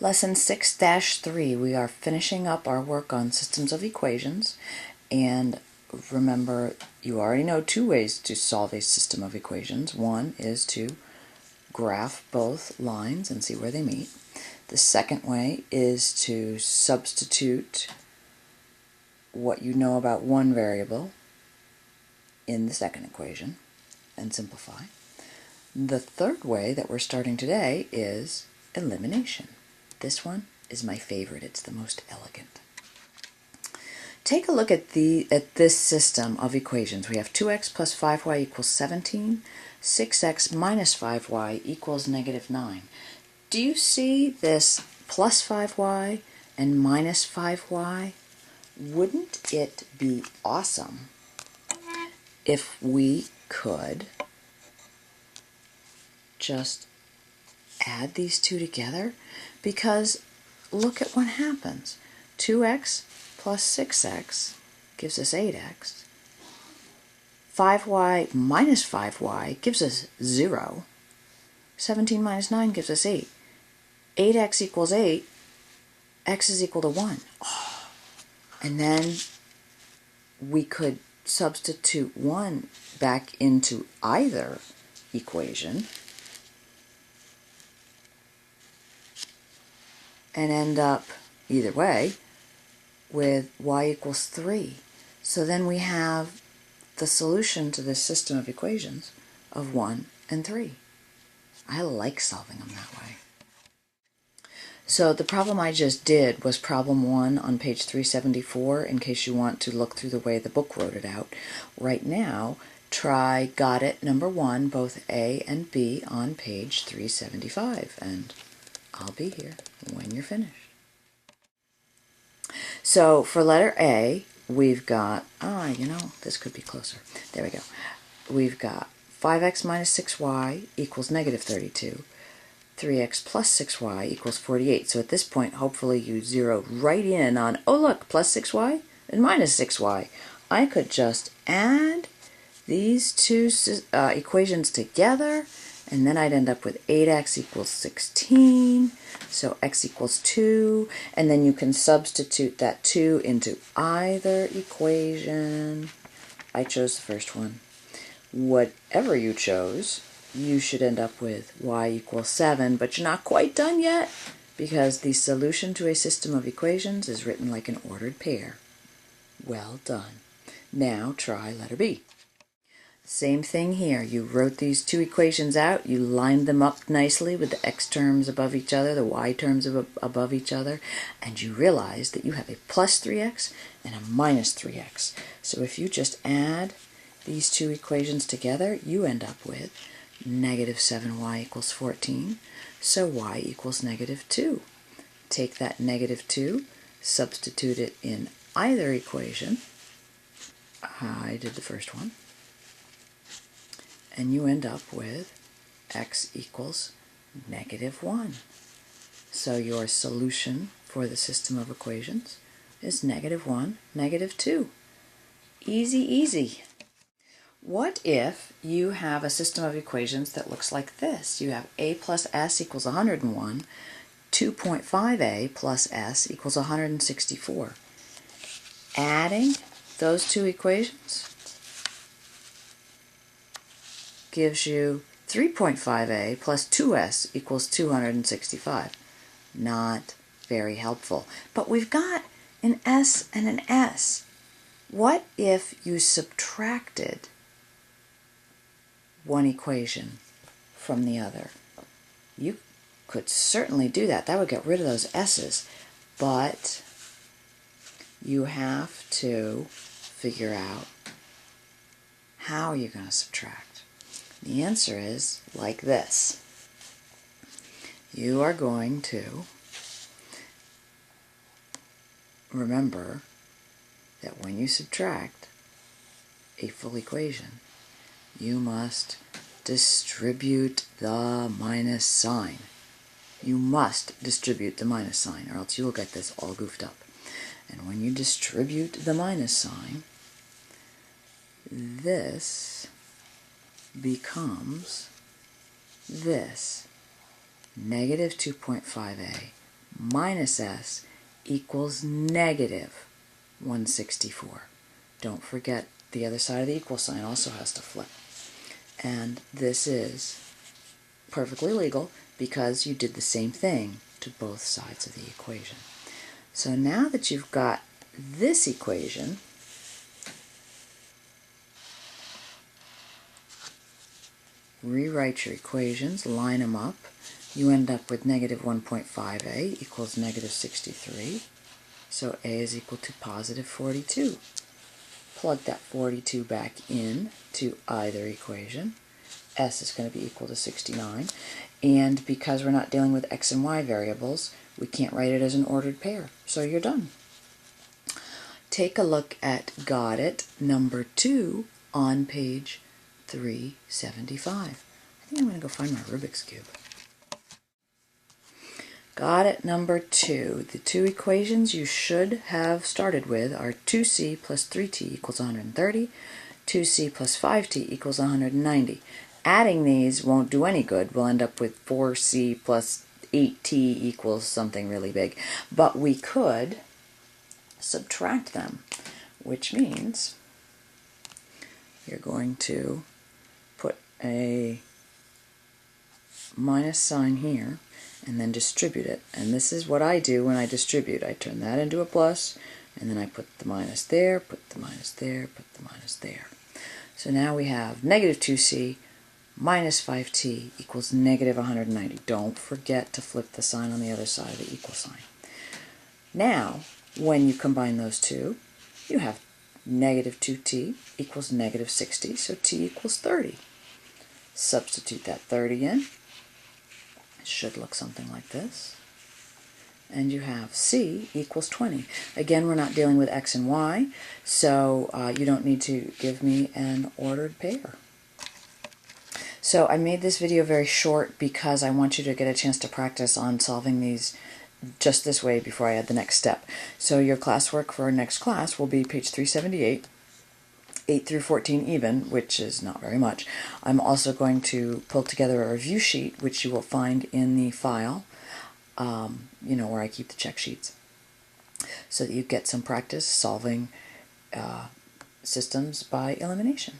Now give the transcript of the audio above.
Lesson 6-3, we are finishing up our work on systems of equations, and remember, you already know two ways to solve a system of equations. One is to graph both lines and see where they meet. The second way is to substitute what you know about one variable in the second equation and simplify. The third way that we're starting today is elimination. This one is my favorite. It's the most elegant. Take a look at this system of equations. We have 2x plus 5y equals 17, 6x minus 5y equals negative 9. Do you see this plus 5y and minus 5y? Wouldn't it be awesome if we could just add these two together? Because look at what happens. 2x plus 6x gives us 8x. 5y minus 5y gives us 0. 17 minus 9 gives us 8. 8x equals 8. X is equal to 1. Oh. And then we could substitute 1 back into either equation and end up, either way, with y equals 3. So then we have the solution to this system of equations of 1 and 3. I like solving them that way. So the problem I just did was problem 1 on page 374, in case you want to look through the way the book wrote it out. Right now, try got it number 1, both A and B, on page 375, and I'll be here when you're finished. So for letter A, we've got, this could be closer. There we go. We've got 5x minus 6y equals negative 32. 3x plus 6y equals 48. So at this point, hopefully you zeroed right in on, oh look, plus 6y and minus 6y. I could just add these two equations together, and then I'd end up with 8x equals 16, so x equals 2, and then you can substitute that 2 into either equation. I chose the first one. Whatever you chose, you should end up with y equals 7, but you're not quite done yet, because the solution to a system of equations is written like an ordered pair. Well done. Now try letter B. Same thing here. You wrote these two equations out, you lined them up nicely with the x terms above each other, the y terms above each other, and you realize that you have a plus 3x and a minus 3x. So if you just add these two equations together, you end up with negative 7y equals 14, so y equals negative 2. Take that negative 2, substitute it in either equation. I did the first one. And you end up with x equals negative 1. So your solution for the system of equations is negative 1, negative 2. Easy, easy. What if you have a system of equations that looks like this? You have a plus s equals 101, 2.5a plus s equals 164. Adding those two equations gives you 3.5a plus 2s equals 265. Not very helpful. But we've got an s and an s. What if you subtracted one equation from the other? You could certainly do that. That would get rid of those s's. But you have to figure out how you're going to subtract. The answer is like this. You are going to remember that when you subtract a full equation, you must distribute the minus sign. You must distribute the minus sign, or else you will get this all goofed up. And when you distribute the minus sign, this becomes this, negative 2.5a minus s equals negative 164. Don't forget the other side of the equal sign also has to flip. And this is perfectly legal because you did the same thing to both sides of the equation. So now that you've got this equation, rewrite your equations, line them up. You end up with negative 1.5a equals negative 63. So a is equal to positive 42. Plug that 42 back in to either equation. S is going to be equal to 69. And because we're not dealing with x and y variables, we can't write it as an ordered pair. So you're done. Take a look at Got It number 2 on page 375. I think I'm going to go find my Rubik's Cube. Got It number 2. The two equations you should have started with are 2c plus 3t equals 130, 2c plus 5t equals 190. Adding these won't do any good. We'll end up with 4c plus 8t equals something really big. But we could subtract them, which means you're going to put a minus sign here and then distribute it. And this is what I do when I distribute. I turn that into a plus, and then I put the minus there, put the minus there, put the minus there. So now we have negative 2c minus 5t equals negative 190. Don't forget to flip the sign on the other side of the equal sign. Now, when you combine those two, you have negative 2t equals negative 60, so t equals 30. Substitute that 30 in. It should look something like this. And you have c equals 20. Again, we're not dealing with x and y, so you don't need to give me an ordered pair. So I made this video very short because I want you to get a chance to practice on solving these just this way before I add the next step. So your classwork for our next class will be page 378, 8 through 14 even, which is not very much. I'm also going to pull together a review sheet, which you will find in the file, you know, where I keep the check sheets, so that you get some practice solving systems by elimination.